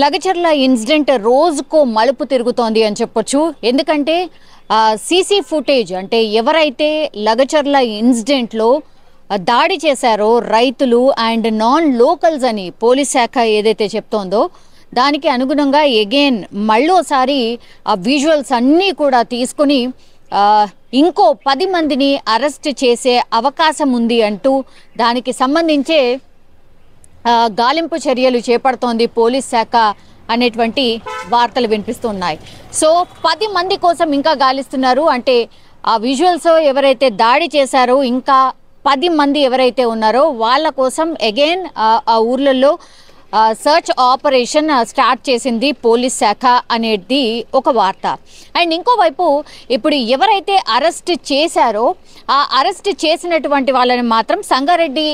Lagacharla incident రోజుకో మలుపు తిరుగుతోంది అని చెప్పొచ్చు. ఎందుకంటే సీసీ ఫుటేజ్ అంటే ఎవరైతే లగచర్ల ఇన్సిడెంట్లో దాడి చేశారో రైతులు అండ్ నాన్ లోకల్స్ అని పోలీస్ శాఖ ఏదైతే చెప్తోందో దానికి అనుగుణంగా ఎగైన్ మళ్ళోసారి ఆ విజువల్స్ అన్నీ కూడా తీసుకుని ఇంకో 10 మందిని అరెస్ట్ చేసే అవకాశం ఉంది అంటూ దానికి సంబంధించే గాలింపు చర్యలు చేపడుతోంది పోలీస్ శాఖ అనేటువంటి వార్తలు వినిపిస్తున్నాయి. సో 10 మంది కోసం ఇంకా గాలిస్తున్నారు. అంటే ఆ విజువల్స్ ఎవరైతే దాడి చేశారో ఇంకా 10 మంది ఎవరైతే ఉన్నారో వాళ్ళ కోసం అగైన్ ఆ ఊర్లలో సర్చ్ ఆపరేషన్ స్టార్ట్ చేసింది పోలీస్ శాఖ అనేది ఒక వార్త. అండ్ ఇంకోవైపు ఇప్పుడు ఎవరైతే అరెస్ట్ చేశారో ఆ అరెస్ట్ చేసినటువంటి వాళ్ళని మాత్రం సంగారెడ్డి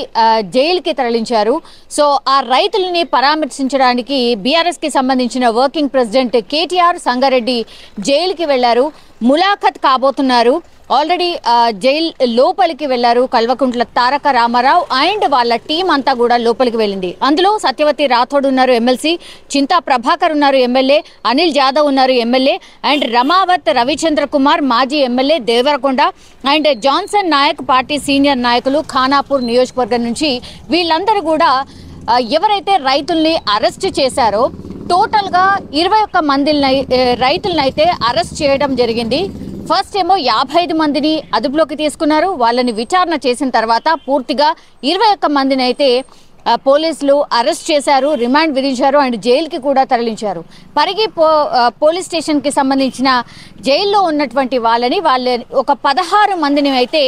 జైలుకి తరలించారు. సో ఆ రైతులని పరామర్శించడానికి బీఆర్ఎస్కి సంబంధించిన వర్కింగ్ ప్రెసిడెంట్ కేటీఆర్ సంగారెడ్డి జైలుకి వెళ్లారు, ములాఖత్ కాబోతున్నారు. ఆల్రెడీ జైల్ లోపలికి వెళ్లారు. కల్వకుంట్ల తారక రామారావు అండ్ వాళ్ళ టీం అంతా కూడా లోపలికి వెళ్ళింది. అందులో సత్యవతి రాథోడ్ ఉన్నారు ఎమ్మెల్సీ, చింతా ప్రభాకర్ ఉన్నారు ఎమ్మెల్యే, అనిల్ జాదవ్ ఉన్నారు ఎమ్మెల్యే, అండ్ రమావత్ రవిచంద్ర కుమార్ మాజీ MLA Devarakonda, and Johnson Naik party senior నాయకులు ఖానాపూర్ నియోజకవర్గం నుంచి వీళ్ళందరూ కూడా ఎవరైతే రైతుల్ని అరెస్ట్ చేశారో టోటల్గా 21 మంది రైతులనైతే అరెస్ట్ చేయడం జరిగింది. ఫస్ట్ ఏమో 55 మందిని అదుపులోకి తీసుకున్నారు. వాళ్ళని విచారణ చేసిన తర్వాత పూర్తిగా 21 మందిని అయితే పోలీసులు అరెస్ట్ చేశారు, రిమాండ్ విధించారు అండ్ జైలుకి కూడా తరలించారు. పరిగి పోలీస్ స్టేషన్కి సంబంధించిన జైల్లో ఉన్నటువంటి వాళ్ళని ఒక 16 మందిని అయితే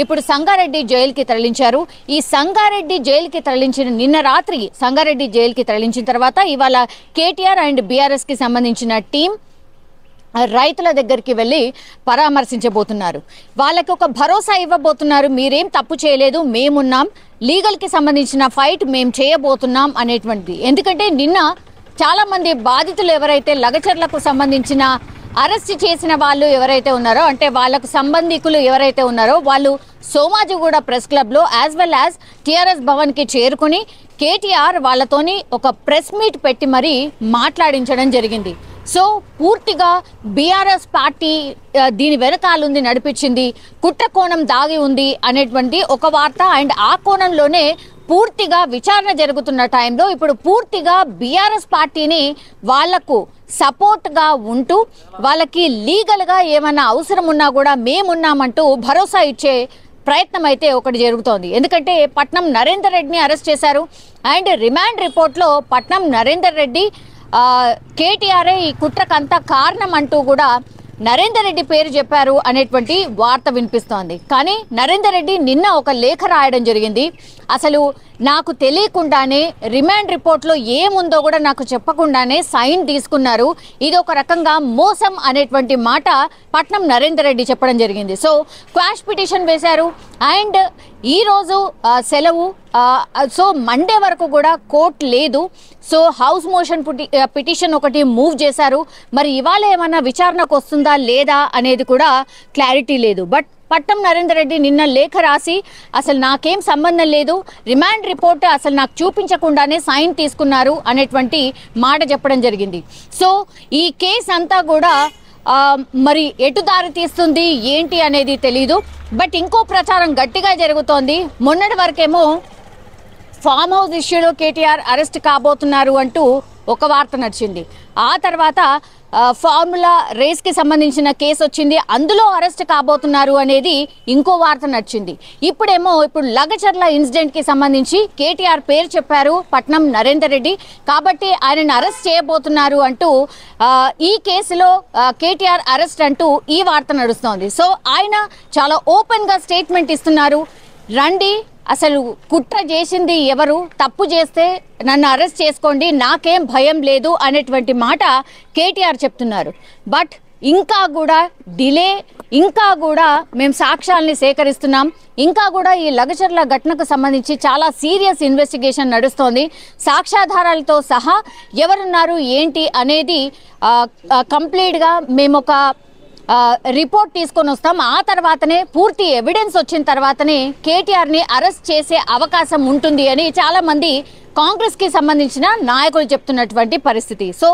ఇప్పుడు సంగారెడ్డి జైలుకి తరలించారు. ఈ సంగారెడ్డి జైలుకి తరలించిన నిన్న రాత్రి సంగారెడ్డి జైలుకి తరలించిన తర్వాత ఇవాళ కేటీఆర్ అండ్ బీఆర్ఎస్కి సంబంధించిన టీం రైతుల దగ్గరికి వెళ్ళి పరామర్శించబోతున్నారు. వాళ్ళకి ఒక భరోసా ఇవ్వబోతున్నారు, మీరేం తప్పు చేయలేదు, మేమున్నాం, లీగల్కి సంబంధించిన ఫైట్ మేము చేయబోతున్నాం అనేటువంటిది. ఎందుకంటే నిన్న చాలా మంది బాధితులు ఎవరైతే లగచర్లకు సంబంధించిన అరెస్ట్ చేసిన వాళ్ళు ఎవరైతే ఉన్నారో అంటే వాళ్ళకు సంబంధికులు ఎవరైతే ఉన్నారో వాళ్ళు సోమాజిగూడ ప్రెస్ క్లబ్లో యాజ్ వెల్ యాజ్ టీఆర్ఎస్ భవన్కి చేరుకుని కేటీఆర్ వాళ్ళతోని ఒక ప్రెస్ మీట్ పెట్టి మరీ మాట్లాడించడం జరిగింది. సో పూర్తిగా బీఆర్ఎస్ పార్టీ దీని వెనకాలుంది, నడిపించింది, కుట్ర కోణం దాగి ఉంది అనేటువంటి ఒక వార్త. అండ్ ఆ కోణంలోనే పూర్తిగా విచారణ జరుగుతున్న టైంలో ఇప్పుడు పూర్తిగా బీఆర్ఎస్ పార్టీని వాళ్లకు సపోర్ట్గా ఉంటూ వాళ్ళకి లీగల్గా ఏమైనా అవసరం ఉన్నా కూడా మేమున్నామంటూ భరోసా ఇచ్చే ప్రయత్నం అయితే ఒకటి జరుగుతోంది. ఎందుకంటే పట్నం నరేందర్ రెడ్డిని అరెస్ట్ చేశారు అండ్ రిమాండ్ రిపోర్ట్లో పట్నం నరేందర్ రెడ్డి కేటీఆర్ఏ ఈ కుట్రకంతా కారణం అంటూ కూడా నరేందర్ రెడ్డి పేరు చెప్పారు అనేటువంటి వార్త వినిపిస్తోంది. కానీ నరేందర్ రెడ్డి నిన్న ఒక లేఖ రాయడం జరిగింది. అసలు నాకు తెలియకుండానే రిమాండ్ రిపోర్ట్లో ఏముందో కూడా నాకు చెప్పకుండానే సైన్ తీసుకున్నారు, ఇది ఒక రకంగా మోసం అనేటువంటి మాట పట్నం నరేందర్ రెడ్డి చెప్పడం జరిగింది. సో క్వాష్ పిటిషన్ వేశారు అండ్ ఈరోజు సెలవు. సో మండే వరకు కూడా కోర్టు లేదు. సో హౌస్ మోషన్ పిటిషన్ ఒకటి మూవ్ చేశారు. మరి ఇవాళ ఏమన్నా విచారణకు వస్తుందా లేదా అనేది కూడా క్లారిటీ లేదు. బట్ పట్నం నరేందర్ రెడ్డి నిన్న లేఖ రాసి అసలు నాకేం సంబంధం లేదు, రిమాండ్ రిపోర్ట్ అసలు నాకు చూపించకుండానే సైన్ తీసుకున్నారు అనేటువంటి మాట చెప్పడం జరిగింది. సో ఈ కేసు అంతా కూడా మరి ఎటు దారి తీస్తుంది ఏంటి అనేది తెలీదు. బట్ ఇంకో ప్రచారం గట్టిగా జరుగుతోంది. మొన్నటి వరకేమో ఫామ్ హౌస్ ఇష్యూలో కేటీఆర్ అరెస్ట్ కాబోతున్నారు అంటూ ఒక వార్త నడిచింది. ఆ తర్వాత ఫార్ములా రేస్కి సంబంధించిన కేసు వచ్చింది, అందులో అరెస్ట్ కాబోతున్నారు అనేది ఇంకో వార్త నడిచింది. ఇప్పుడు లగచర్ల ఇన్సిడెంట్కి సంబంధించి కేటీఆర్ పేరు చెప్పారు పట్నం నరేందర్ రెడ్డి, కాబట్టి ఆయనను అరెస్ట్ చేయబోతున్నారు అంటూ ఈ కేసులో కేటీఆర్ అరెస్ట్ అంటూ ఈ వార్త నడుస్తోంది. సో ఆయన చాలా ఓపెన్గా స్టేట్మెంట్ ఇస్తున్నారు, రండి అసలు కుట్ర చేసింది ఎవరు, తప్పు చేస్తే నన్ను అరెస్ట్ చేసుకోండి, నాకేం భయం లేదు అనేటువంటి మాట కేటీఆర్ చెప్తున్నారు. బట్ ఇంకా కూడా డిలే, ఇంకా కూడా మేము సాక్ష్యాలని సేకరిస్తున్నాం, ఇంకా కూడా ఈ లగచర్ల ఘటనకు సంబంధించి చాలా సీరియస్ ఇన్వెస్టిగేషన్ నడుస్తోంది, సాక్ష్యాధారాలతో సహా ఎవరున్నారు ఏంటి అనేది కంప్లీట్గా మేము ఒక రిపోర్ట్ తీసుకొని వస్తాం, ఆ తర్వాతనే పూర్తి ఎవిడెన్స్ వచ్చిన తర్వాతనే కేటీఆర్ని అరెస్ట్ చేసే అవకాశం ఉంటుంది అని చాలా మంది కాంగ్రెస్కి సంబంధించిన నాయకులు చెప్తున్నటువంటి పరిస్థితి. సో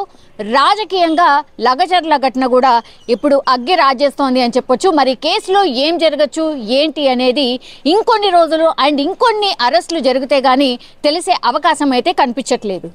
రాజకీయంగా లగచర్ల ఘటన కూడా ఇప్పుడు అగ్గి రాజేస్తోంది అని చెప్పొచ్చు. మరి కేసులో ఏం జరగచ్చు ఏంటి అనేది ఇంకొన్ని రోజులు అండ్ ఇంకొన్ని అరెస్టులు జరిగితే గానీ తెలిసే అవకాశం అయితే కనిపించట్లేదు.